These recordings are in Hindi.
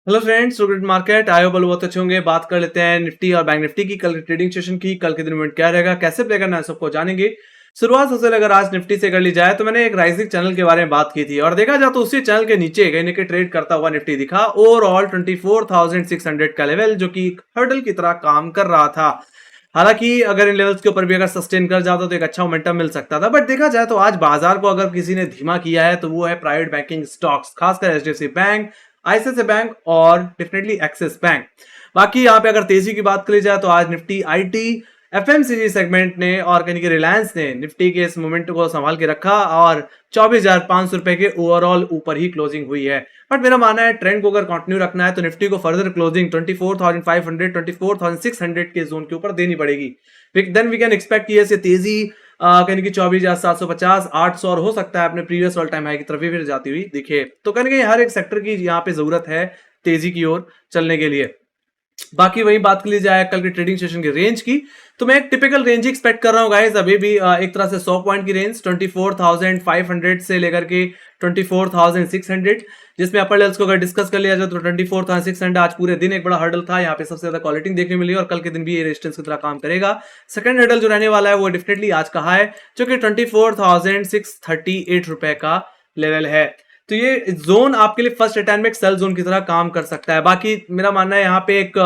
हेलो फ्रेंड्स, सुपर मार्केट आयो बोलो बहुत अच्छे होंगे। बात कर लेते हैं निफ्टी और बैंक निफ्टी की, कल की ट्रेडिंग सेशन की। कल के दिन मूवमेंट क्या रहेगा, कैसे प्ले करना है, सबको जानेंगे। शुरुआत सबसे अगर आज निफ्टी से कर ली जाए तो मैंने एक राइजिंग चैनल के बारे में बात की थी और देखा जाए तो उसी चैनल के नीचे कहीं ना कहीं ट्रेड करता हुआ निफ्टी दिखा। ओवरऑल 24,600 का लेवल जो कि हर्डल की तरह काम कर रहा था। हालांकि अगर इन लेवल्स के ऊपर भी अगर सस्टेन कर जाता तो एक अच्छा मोमेंटम मिल सकता था, बट देखा जाए तो आज बाजार को अगर किसी ने धीमा किया है तो वो है प्राइवेट बैंकिंग स्टॉक्स, खासकर एचडीएफसी बैंक, आईसीआईसीआई बैंक और डेफिनेटली एक्सिस बैंक। बाकी यहाँ पे अगर तेजी की बात करी जाए तो आज निफ्टी आईटी एफएमसीजी सेगमेंट ने और कहीं कि रिलायंस ने निफ्टी के इस मोमेंट को संभाल के रखा और 24,500 रुपए के ओवरऑल ऊपर ही क्लोजिंग हुई है। बट मेरा मानना है ट्रेंड को अगर कंटिन्यू रखना है तो निफ्टी को फर्दर क्लोजिंग 24,500 24,600 के जोन के ऊपर देनी पड़ेगी। देन वी कैन एक्सपेक्ट कि ऐसे तेजी कहीं की 24,750 800 और हो सकता है अपने प्रीवियस ऑल टाइम हाई की तरफ भी फिर जाती हुई दिखे। तो कहीं हर एक सेक्टर की यहाँ पे जरूरत है तेजी की ओर चलने के लिए। बाकी वही बात कर ली जाए कल की ट्रेडिंग सेशन की रेंज की, तो मैं एक टिपिकल रेंज ही एक्सपेक्ट कर रहा हूँ गाइस। अभी भी एक तरह से 100 पॉइंट की रेंज 24,500 से लेकर के 24,600, जिसमें अपर लेवल्स को अगर डिस्कस कर लिया जाए तो 24,600 आज पूरे दिन एक बड़ा हर्डल था। यहाँ पे सबसे ज्यादा क्वालिटी देखने मिली और कल के दिन भी ये रेजिस्टेंस की तरह काम करेगा। सेकंड हर्डल जो रहने वाला है वो डेफिनेटली आज कहा है, जो कि 24,638 रुपए का लेवल है। तो ये जोन आपके लिए फर्स्ट अटैम्प्ट में एक सेल जोन की तरह काम कर सकता है। बाकी मेरा मानना है यहाँ पे एक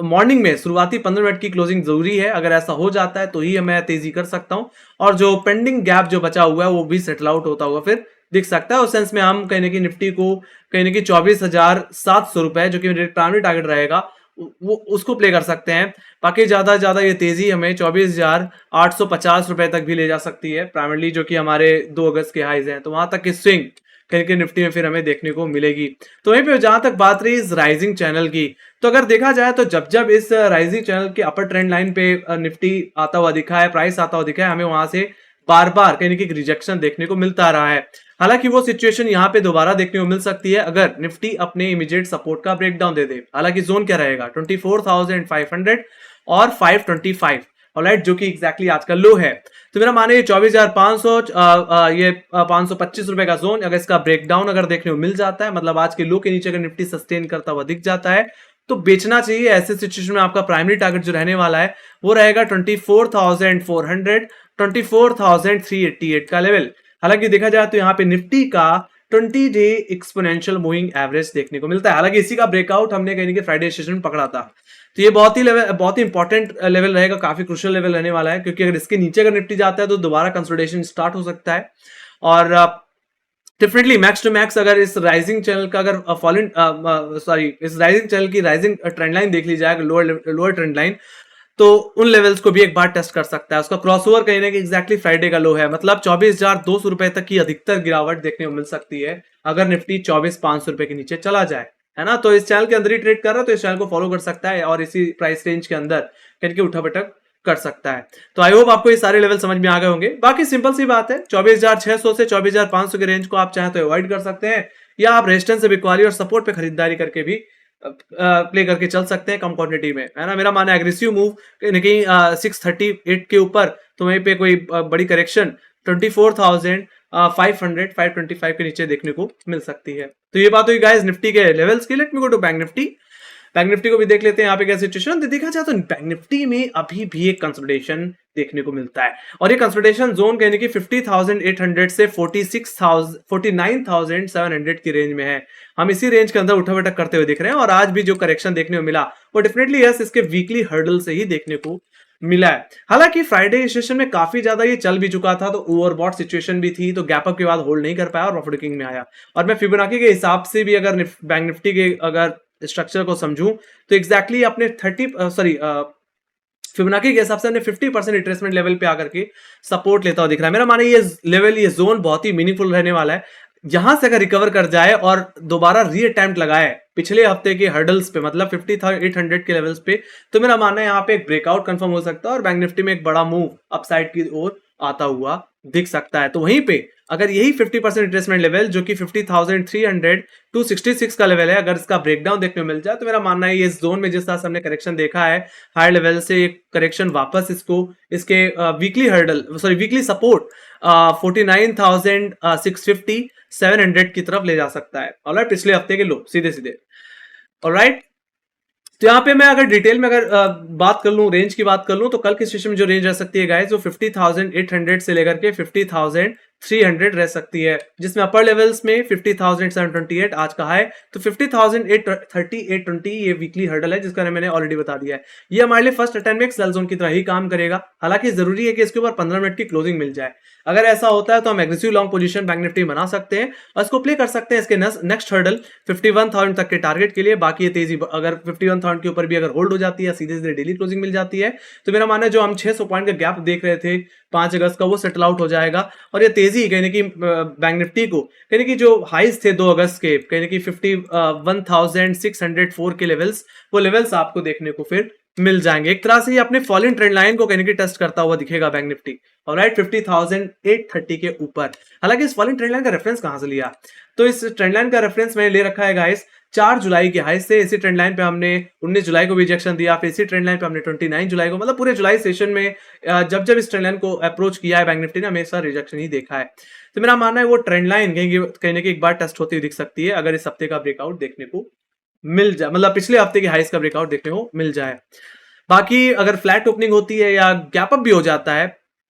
मॉर्निंग में शुरुआती 15 मिनट की क्लोजिंग जरूरी है। अगर ऐसा हो जाता है तो ही मैं तेजी कर सकता हूं और जो पेंडिंग गैप जो बचा हुआ है वो भी सेटल आउट होता हुआ फिर दिख सकता है। उस सेंस में हम कहने की निफ्टी को कहने की 24,700 रुपए जो कि मेरे प्राइमरी टारगेट रहेगा वो उसको प्ले कर सकते हैं। बाकी ज्यादा ये तेजी हमें 24,850 रुपए तक भी ले जा सकती है प्राइमरली, जो कि हमारे 2 अगस्त के हाईज हैं। तो वहां तक की स्विंग कहीं के निफ्टी में फिर हमें देखने को मिलेगी। तो वहीं पे जहां तक बात रही इस राइजिंग चैनल की, तो अगर देखा जाए तो जब इस राइजिंग चैनल के अपर ट्रेंड लाइन पे निफ्टी आता हुआ दिखा है, प्राइस आता हुआ दिखा है, हमें वहां से बार बार कहीं की रिजेक्शन देखने को मिलता रहा है। हालांकि वो सिचुएशन यहाँ पे दोबारा देखने को मिल सकती है अगर निफ्टी अपने इमीडिएट सपोर्ट का ब्रेकडाउन दे दे। हालांकि जोन क्या रहेगा 24,500 और 525, ऑलराइट, जो कि एग्जैक्टली आज का लो है। तो मेरा माने ये 24,500 ये 525 रुपए का जोन अगर इसका ब्रेकडाउन अगर देखने को मिल जाता है, मतलब आज के लो के नीचे अगर निफ्टी सस्टेन करता हुआ दिख जाता है तो बेचना चाहिए। ऐसे सिचुएशन में आपका प्राइमरी टारगेट जो रहने वाला है वो रहेगा 24,400 24,388 का लेवल। हालांकि देखा जाए तो यहाँ पे निफ्टी का 20 डे एक्सपोनेंशियल मूविंग एवरेज देखने को मिलता है। हालांकि इसी का ब्रेकआउट हमने कहीं फ्राइडे सेशन में पकड़ा था। तो ये बहुत ही इंपॉर्टेंट लेवल रहेगा, काफी क्रूशियल लेवल रहने वाला है, क्योंकि अगर इसके नीचे अगर निफ्टी जाता है तो दोबारा कंसोलिडेशन स्टार्ट हो सकता है। और डेफिनेटली मैक्स टू मैक्स अगर इस राइजिंग चैनल का अगर इस राइजिंग चैनल की राइजिंग ट्रेंड लाइन देख ली जाए, लोअर ट्रेंड लाइन, तो उन लेवल्स को भी एक बार टेस्ट कर सकता है। उसका क्रॉसओवर कहीं ना कि एग्जैक्टली फ्राइडे का लो है, मतलब 24,200 रुपए तक की अधिकतर गिरावट देखने को मिल सकती है अगर निफ्टी 24,500 रुपए के नीचे चला जाए, है ना। तो इस चैनल के अंदर ही ट्रेड कर रहा है तो इस चैनल को फॉलो कर सकता है और इसी प्राइस रेंज के अंदर कहीं उठा बैठक कर सकता है। तो आई होप आपको ये सारे लेवल समझ में आ गए होंगे। बाकी सिंपल सी बात है, 24,600 से 24,500 के रेंज को आप चाहे तो अवॉइड कर सकते हैं, या आप रेजिस्टेंस से बिकवाली और सपोर्ट पे खरीदारी करके भी प्ले करके चल सकते हैं कम क्वांटिटी में, है ना। मेरा मानना है एग्रेसिव मूव कहीं 638 के ऊपर तो वहीं पे कोई बड़ी करेक्शन 24,500 525 के नीचे देखने को मिल सकती है। तो ये बात हुई गाइस निफ्टी के लेवल्स की। Let me go to Bank Nifty. Bank Nifty को भी देख लेते हैं यहाँ पे क्या सिचुएशन। तो देखा जाए तो बैंक निफ्टी में अभी भी एक कंसोलिडेशन देखने को मिलता है और ये कंसोलिडेशन जोन कहने की 50,800 से 49,700 की रेंज में है। हम इसी रेंज के अंदर उठा बैठक करते हुए दिख रहे हैं और आज भी जो करेक्शन देखने को मिला वो डेफिनेटली यस इसके वीकली हर्डल से ही देखने को मिला है। हालांकि फ्राइडे सेशन में काफी ज्यादा ये चल भी चुका था तो ओवरबॉट सिचुएशन भी थी, तो गैप अप के बाद होल्ड नहीं कर पाया और प्रॉफिट बुकिंग में आया। और मैं फिबोनाची के हिसाब से भी अगर बैंक निफ्टी के अगर स्ट्रक्चर को समझूं तो एग्जैक्टली अपने फिबोनाची के हिसाब से 50% रिट्रेसमेंट लेवल पे आकर के सपोर्ट लेता हुआ दिख रहा है। मेरा मानना ये लेवल ये जोन बहुत ही मीनिंगफुल रहने वाला है। यहां से अगर रिकवर कर जाए और दोबारा री अटेम्प्ट लगाए पिछले हफ्ते के हर्डल्स पे, मतलब 50,800 के लेवल्स पे, तो मेरा मानना है यहाँ पे एक ब्रेकआउट कंफर्म हो सकता है और बैंक निफ्टी में एक बड़ा मूव अपसाइड की ओर आता हुआ दिख सकता है। तो वहीं पे अगर यही 50% रिट्रेसमेंट लेवल जो कि 50,300 टू 66 का लेवल है, अगर इसका ब्रेकडाउन देखने को मिल जाए तो मेरा मानना है इस जोन में जिस तरह से हमने करेक्शन देखा है हायर लेवल से एक करेक्शन वापस इसके वीकली सपोर्ट 49,650 700 की तरफ ले जा सकता है। ऑलराइट, पिछले हफ्ते के लो सीधे सीधे। ऑलराइट, तो यहाँ पे मैं अगर डिटेल में अगर बात कर लूं, रेंज की बात कर लूं, तो कल की सेशन में जो रेंज रह सकती है गाइस वो 50,800 से लेकर के 50,300 रह सकती है, जिसमें अपर लेवल्स में 50,728 आज का है, तो 50,830 ये वीकली हर्डल है जिसका मैंने ऑलरेडी बता दिया है। ये हमारे लिए फर्स्ट अटेम्प्ट में एक सेल जोन की तरह ही काम करेगा। हालांकि जरूरी है कि इसके ऊपर 15 मिनट की क्लोजिंग मिल जाए। अगर ऐसा होता है तो हम aggressive long position bank Nifty बना सकते हैं और इसको प्ले कर सकते हैं इसके नेक्स्ट हर्डल 51,000 तक के टारगेट के लिए। बाकी ये तेजी अगर 51,000 के ऊपर भी अगर होल्ड हो जाती है, सीधे सीधे डेली क्लोजिंग मिल जाती है, तो मेरा मानना है जो हम 600 पॉइंट का गैप देख रहे थे 5 अगस्त का, वो सेटल आउट हो जाएगा। और ये तेजी कहने की बैंक निफ्टी को कहने की जो हाइस थे 2 अगस्त के, कहने की 51,604 के लेवल्स, वो लेवल्स आपको देखने को फिर मिल जाएंगे। एक तरह से ये अपने फॉलिंग ट्रेंड लाइन को कहने की टेस्ट करता हुआ दिखेगा बैंक निफ्टी, ऑलराइट, 50,830 के ऊपर। हालांकि इस फॉलिंग ट्रेंड लाइन का रेफरेंस कहां से लिया, तो इस ट्रेंड लाइन का रेफरेंस मैंने ले रखा है गाइस 4 जुलाई के हाई से। इसी ट्रेंड लाइन पे हमने 19 जुलाई को भी रिजेक्शन दिया, फिर इसी ट्रेंड लाइन पे हमने 29 जुलाई को, मतलब पूरे जुलाई सेशन में जब जब इस ट्रेंड लाइन को अप्रोच किया है बैंक निफ्टी ने, हमेशा रिजेक्शन ही देखा है। तो मेरा मानना है वो ट्रेंड लाइन कहीं एक बार टेस्ट होती हुई दिख सकती है अगर इस हफ्ते का ब्रेकआउट देखने को मिल जाए, मतलब पिछले हफ्ते के हाइस का ब्रेकआउट देखने को मिल जाए। बाकी अगर फ्लैट ओपनिंग होती है या गैप अप भी हो जाता है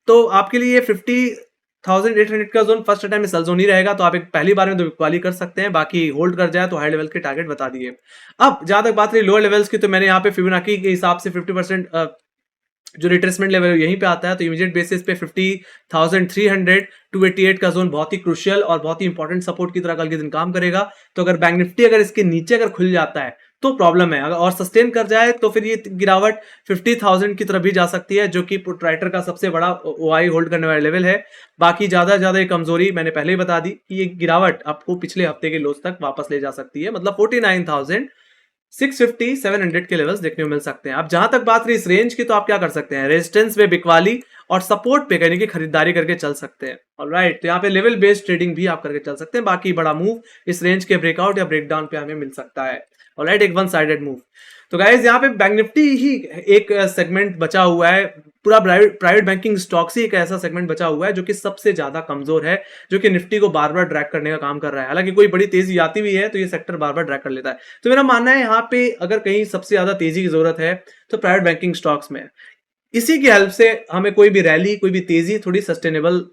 तो आपके लिए 50,800 का जोन फर्स्ट टाइम में सेल जोन ही रहेगा, तो आप एक पहली बार में तो बिकवाली कर सकते हैं। बाकी होल्ड कर जाए तो हाई लेवल के टारगेट बता दिए। अब जहां तक बात रही लोअर लेवल्स की, तो मैंने यहाँ पे फिबोनाची के हिसाब से 50% जो रिट्रेसमेंट लेवल है यहीं पे आता है, तो इमीडिएट बेसिस पे 50,300 288 का जोन बहुत ही क्रुशियल और बहुत ही इंपॉर्टेंट सपोर्ट की तरह कल के दिन काम करेगा। तो अगर बैंक निफ्टी अगर इसके नीचे अगर खुल जाता है तो प्रॉब्लम है, अगर और सस्टेन कर जाए तो फिर ये गिरावट 50,000 की तरफ भी जा सकती है, जो कि पुट राइटर का सबसे बड़ा ओआई होल्ड करने वाला लेवल है। बाकी ज्यादा ये कमजोरी मैंने पहले ही बता दी कि ये गिरावट आपको पिछले हफ्ते के लोज तक वापस ले जा सकती है, मतलब 49,650 700 के लेवल्स देखने को मिल सकते हैं। अब जहां तक बात रही इस रेंज की, तो आप क्या कर सकते हैं, रेजिस्टेंस पे बिकवाली और सपोर्ट पे कहने की खरीदारी करके चल सकते हैं, ऑलराइट। तो यहाँ पे लेवल बेस्ड ट्रेडिंग भी आप करके चल सकते हैं। बाकी बड़ा मूव इस रेंज के ब्रेकआउट या ब्रेकडाउन पे हमें मिल सकता है, ऑलराइट, एक वन साइडेड मूव। तो गाइस यहाँ पे बैंक निफ्टी ही एक सेगमेंट बचा हुआ है, पूरा प्राइवेट बैंकिंग स्टॉक्स ही एक ऐसा सेगमेंट बचा हुआ है जो कि सबसे ज्यादा कमजोर है, जो कि निफ्टी को बार बार ड्रैग करने का काम कर रहा है। हालांकि कोई बड़ी तेजी आती भी है तो ये सेक्टर बार बार ड्रैग कर लेता है। तो मेरा मानना है यहाँ पे अगर कहीं सबसे ज्यादा तेजी की जरूरत है तो प्राइवेट बैंकिंग स्टॉक्स में, इसी की हेल्प से हमें कोई भी रैली, कोई भी तेजी थोड़ी सस्टेनेबल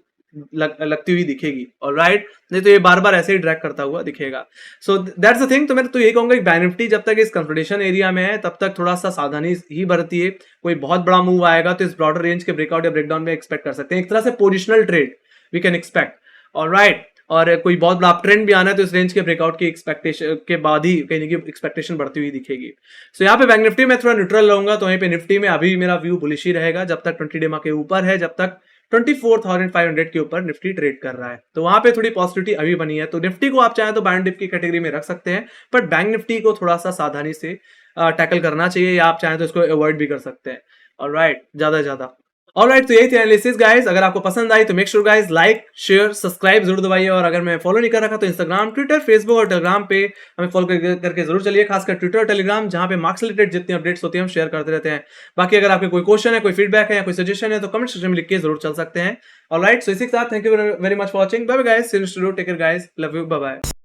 लगती हुई दिखेगी, ऑलराइट, नहीं तो ये बार बार ऐसे ही ड्रैग करता हुआ दिखेगा। So that's the thing. तो मैं तो ये कहूंगा कि बैंक निफ्टी जब तक इस कंसोलिडेशन एरिया में है तब तक थोड़ा सा सावधानी ही बरतिए। कोई बहुत बड़ा मूव आएगा तो इस ब्रॉडर रेंज के ब्रेकआउट या ब्रेकडाउन में एक्सपेक्ट कर सकते हैं, एक तरह से positional trade we can expect, alright. और कोई बहुत बड़ा ट्रेंड भी आना है तो इस रेंज के ब्रेकआउट की एक्सपेक्टेशन के बाद ही कहीं की एक्सपेक्टेशन बढ़ती हुई दिखेगी। सो यहाँ पे बैंक निफ्टी में थोड़ा न्यूट्रल रहूंगा, तो वहीं पे निफ्टी में अभी मेरा व्यू बुलिश ही रहेगा जब तक 20 डेमा के ऊपर है, जब तक 24,500 के ऊपर निफ्टी ट्रेड कर रहा है, तो वहां पे थोड़ी पॉजिटिविटी अभी बनी है। तो निफ्टी को आप चाहें तो बाय एंड डिप की कैटेगरी में रख सकते हैं, बट बैंक निफ्टी को थोड़ा सा सावधानी से टैकल करना चाहिए, या आप चाहें तो इसको अवॉइड भी कर सकते हैं, ऑलराइट, ज्यादा। ऑलराइट, तो यही थी एनालिसिस गाइस। अगर आपको पसंद आई तो make sure guys like share subscribe जरूर दबाइए, और अगर मैं फॉलो नहीं कर रखा तो इंस्टाग्राम ट्विटर फेसबुक और टेलीग्राम पे हमें फॉलो करके जरूर चलिए, खासकर ट्विटर और टेलीग्राम, जहां पे मार्क्स रिलेटेड जितनी अपडेट्स होती है हम शेयर करते रहते हैं। बाकी अगर आपके कोई क्वेश्चन है, कोई फीडबैक है या कोई सजेशन है तो कमेंट सेक्शन में लिख के जरूर चल सकते हैं, ऑलराइट। सो इसी के साथ thank you very much for watching, bye bye guys, see you, take care guys, love you, bye bye.